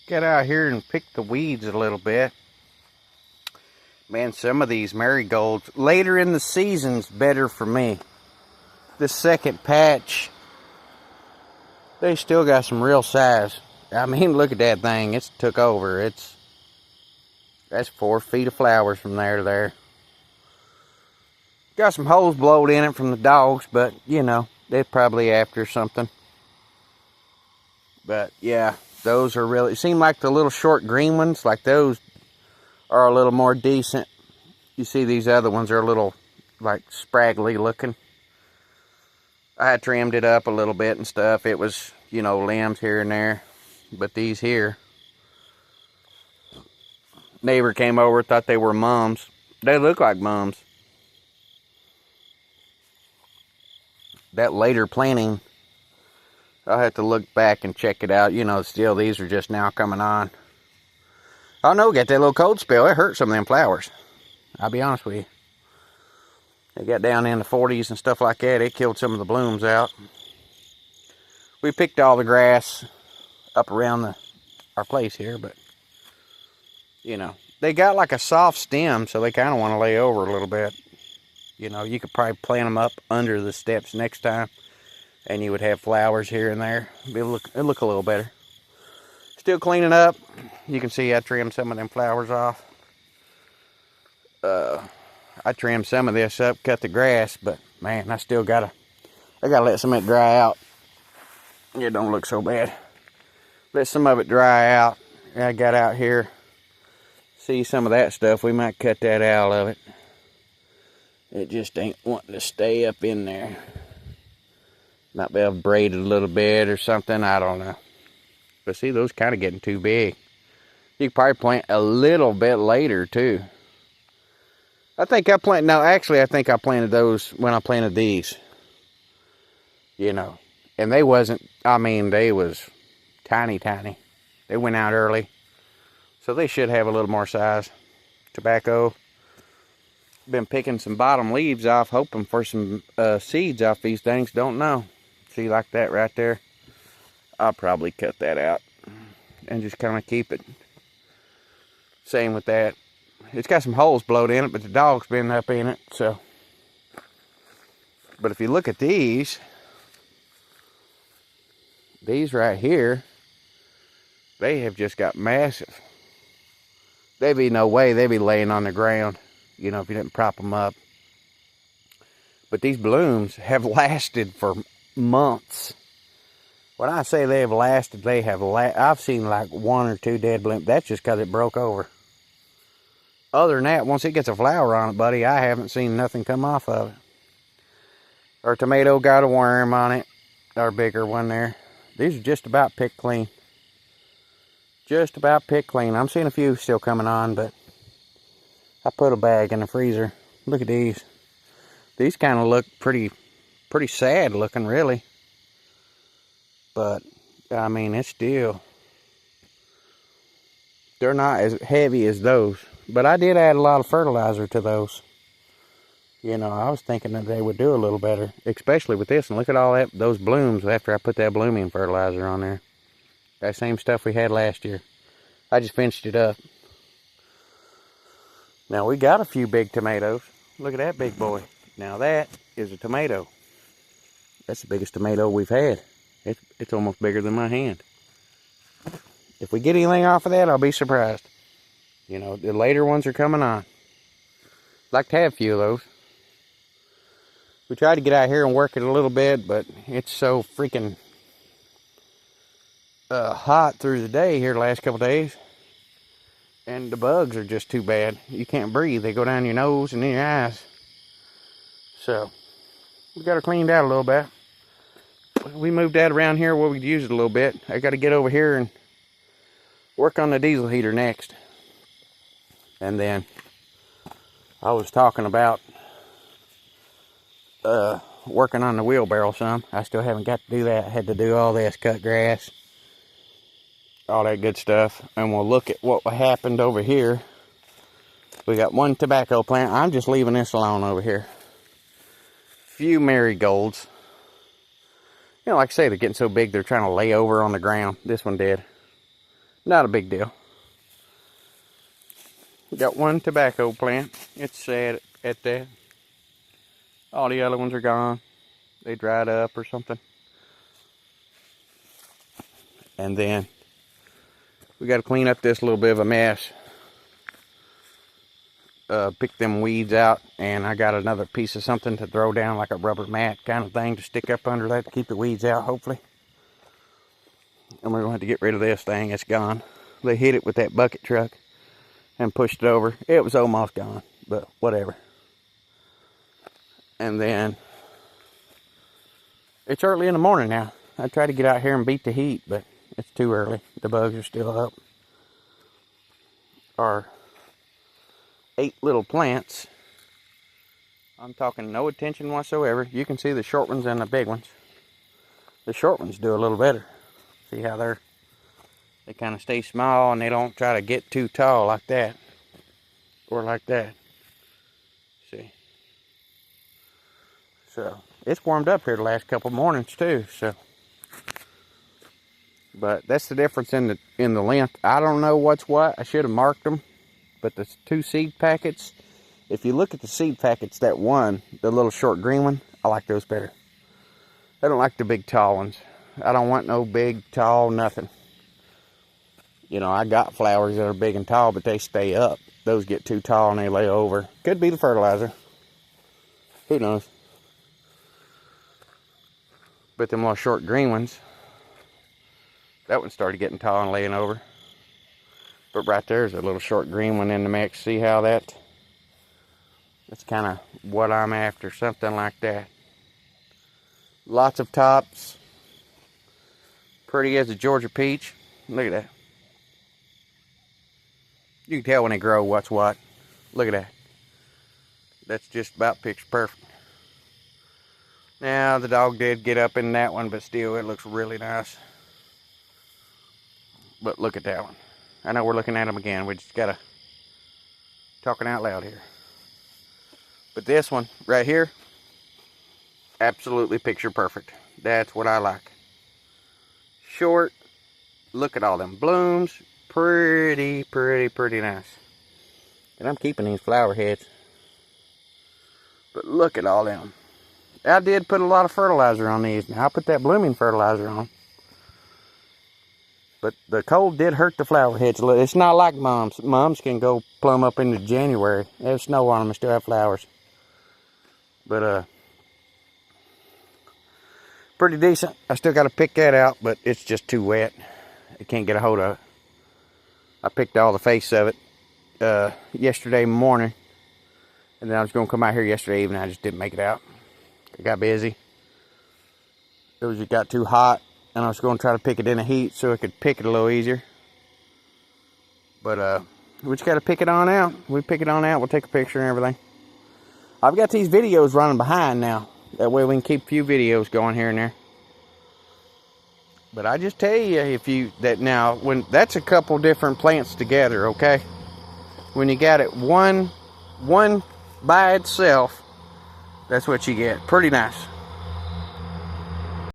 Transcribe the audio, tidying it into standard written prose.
Get out here and pick the weeds a little bit. Man, some of these marigolds later in the season's better for me. This second patch, they still got some real size. I mean, look at that thing. It's took over. That's 4 feet of flowers from there to there. Got some holes blowed in it from the dogs, but you know, they're probably after something. But yeah, those are really, it seem like the little short green ones, like those are a little more decent. You see these other ones are a little like spraggly looking. I had trimmed it up a little bit and stuff. It was, you know, limbs here and there. But these here, neighbor came over, thought they were mums. They look like mums. That later planting, I'll have to look back and check it out. You know, still these are just now coming on. Oh no, got that little cold spell. It hurt some of them flowers. I'll be honest with you. They got down in the 40s and stuff like that. It killed some of the blooms out. We picked all the grass up around our place here, but you know, they got like a soft stem, so they kind of want to lay over a little bit. You know, you could probably plant them up under the steps next time, and you would have flowers here and there. It'd look a little better. Still cleaning up. You can see I trimmed some of them flowers off. I trimmed some of this up, cut the grass, but man, I gotta let some of it dry out. It don't look so bad. Let some of it dry out. I got out here, see some of that stuff. We might cut that out of it. It just ain't wanting to stay up in there. Might be able to braid it a little bit or something. I don't know. But see, those kind of getting too big. You could probably plant a little bit later too. I think I planted those when I planted these. You know, and they wasn't, I mean, they was tiny. They went out early. So they should have a little more size. Tobacco. Been picking some bottom leaves off, hoping for some seeds off these things. Don't know. See, like that right there? I'll probably cut that out and just kind of keep it. Same with that. It's got some holes blowed in it, but the dog's been up in it, so. But if you look at these right here, they have just got massive. There'd be no way they'd be laying on the ground, you know, if you didn't prop them up. But these blooms have lasted for months. When I say they have lasted, I've seen like 1 or 2 dead blooms. That's just because it broke over. Other than that, once it gets a flower on it, buddy, I haven't seen nothing come off of it. Our tomato got a worm on it. Our bigger one there. These are just about picked clean. Just about picked clean. I'm seeing a few still coming on, but I put a bag in the freezer. Look at these. These kind of look pretty sad looking, really. But, I mean, it's still, they're not as heavy as those. But I did add a lot of fertilizer to those. You know, I was thinking that they would do a little better, especially with this. And look at all those blooms after I put that blooming fertilizer on there. That same stuff we had last year. I just finished it up. Now we got a few big tomatoes. Look at that big boy. Now that is a tomato. That's the biggest tomato we've had. It's almost bigger than my hand. If we get anything off of that, I'll be surprised. You know, the later ones are coming on. Like to have a few of those. We tried to get out here and work it a little bit, but it's so freaking hot through the day here the last couple days. And the bugs are just too bad. You can't breathe. They go down your nose and in your eyes. So, we got her cleaned out a little bit. We moved that around here where we could use it a little bit. I got to get over here and work on the diesel heater next. And then I was talking about working on the wheelbarrow some. I still haven't got to do that. I had to do all this, cut grass, all that good stuff. And we'll look at what happened over here. We got 1 tobacco plant. I'm just leaving this alone over here. Few marigolds. You know, like I say, they're getting so big they're trying to lay over on the ground. This one did. Not a big deal. Got one tobacco plant. It's sad at that. All the other ones are gone. They dried up or something. And then we got to clean up this little bit of a mess. Pick them weeds out, and I got another piece of something to throw down, like a rubber mat kind of thing to stick up under that to keep the weeds out, hopefully. And we're going to have to get rid of this thing. It's gone. They hit it with that bucket truck and pushed it over. It was almost gone, but whatever. And then it's early in the morning now. I try to get out here and beat the heat, but it's too early. The bugs are still up. Our 8 little plants, I'm talking no attention whatsoever. You can see the short ones and the big ones. The short ones do a little better. See how they kind of stay small and they don't try to get too tall like that or like that. See, so it's warmed up here the last couple mornings too. So, but that's the difference in the length. I don't know what's what. I should have marked them. But the 2 seed packets, if you look at the seed packets, that one, the little short green one, I like those better. I don't like the big tall ones. I don't want no big, tall, nothing. You know, I got flowers that are big and tall, but they stay up. Those get too tall and they lay over. Could be the fertilizer. Who knows? But them little short green ones, that one started getting tall and laying over. But right there's a little short green one in the mix. See how that's kind of what I'm after, something like that. Lots of tops. Pretty as a Georgia peach. Look at that. You can tell when they grow what's what. Look at that. That's just about picture perfect. Now the dog did get up in that one, but still it looks really nice. But look at that one. I know we're looking at them again. We just gotta talking out loud here. But this one right here, absolutely picture perfect. That's what I like. Short. Look at all them blooms. Pretty nice. And I'm keeping these flower heads. But look at all them. I did put a lot of fertilizer on these. Now I put that blooming fertilizer on. But the cold did hurt the flower heads a little. It's not like mums. Mums can go plumb up into January. There's snow on them and still have flowers. But pretty decent. I still got to pick that out, but it's just too wet. I can't get a hold of it. I picked all the face of it yesterday morning. And then I was going to come out here yesterday evening. I just didn't make it out. I got busy. It just got too hot. And I was going to try to pick it in the heat so I could pick it a little easier. But we just got to pick it on out. We pick it on out. We'll take a picture and everything. I've got these videos running behind now. That way we can keep a few videos going here and there. But I just tell you, when that's a couple different plants together, okay? When you got it one by itself, that's what you get. Pretty nice.